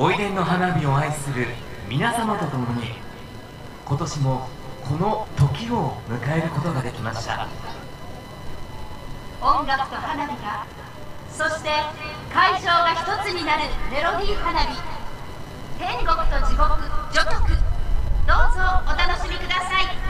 おいでんの花火を愛する皆様と共に今年もこの時を迎えることができました。音楽と花火が、そして会場が一つになるメロディー花火、天国と地獄序曲、どうぞお楽しみください。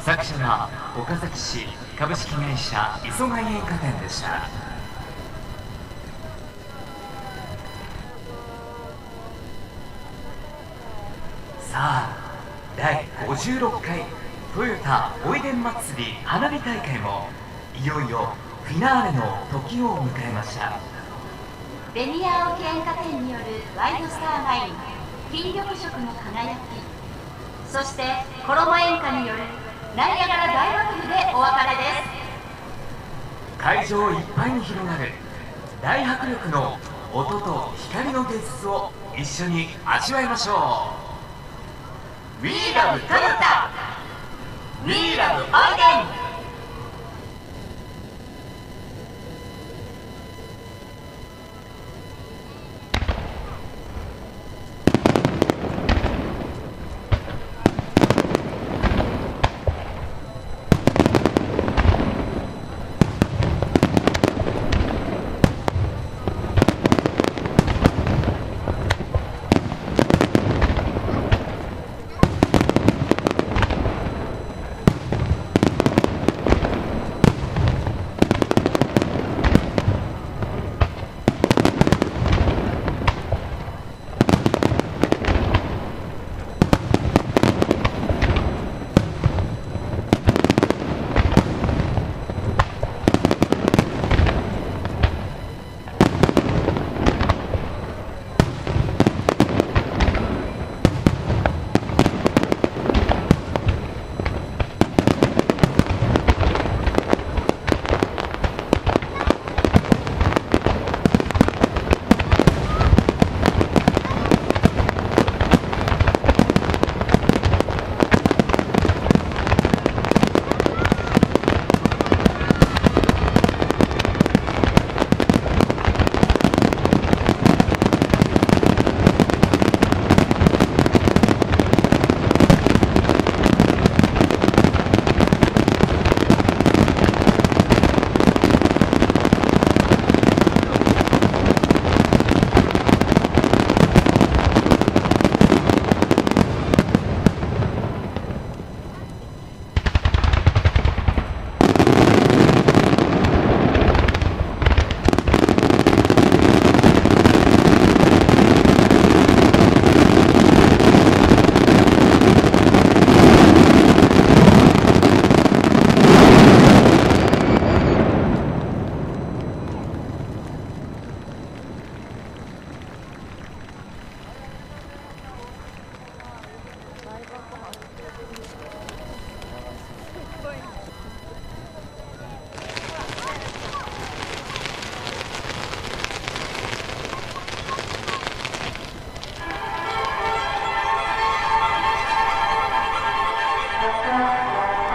作者は岡崎市株式会社磯貝煙火店でした。さあ、第56回トヨタおいでん祭り花火大会もいよいよフィナーレの時を迎えました。ベニヤ青木煙火店によるワイドスターライン金緑色の輝き、そして衣煙火によるナイアガラ大幕府でお別れです。会場いっぱいに広がる大迫力の音と光の芸術を一緒に味わいましょう。 We love Toyota! We love おいでん！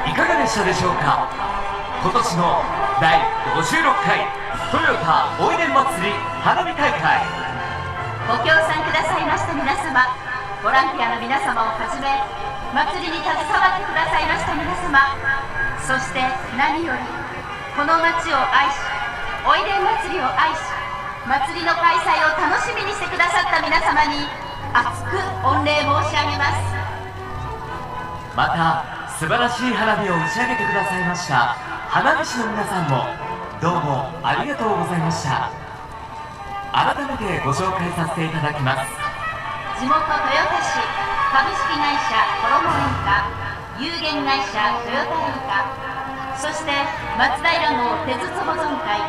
いかがでしたでしょうか。今年の第56回トヨタおいでん祭り花火大会、ご協賛くださいました皆様、ボランティアの皆様をはじめ祭りに携わってくださいました皆様、そして何よりこの街を愛し、おいでん祭りを愛し、祭りの開催を楽しみにしてくださった皆様に厚く御礼申し上げます。また素晴らしい花火を打ち上げてくださいました花火師の皆さんもどうもありがとうございました。改めてご紹介させていただきます。地元豊田市株式会社衣煙火有限会社トヨタ煙火、そして松平号手筒保存会、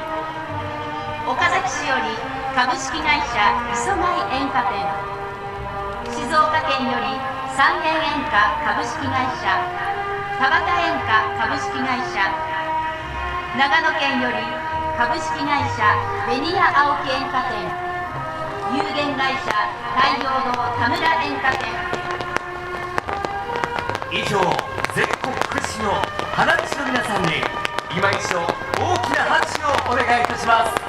岡崎市より株式会社磯貝煙火店、静岡県より三元煙火株式会社、田端煙火株式会社、長野県より株式会社ベニヤ青木煙火店、有限会社太陽堂田村煙火店。以上、全国屈指の花火師の皆さんに今一度大きな拍手をお願いいたします。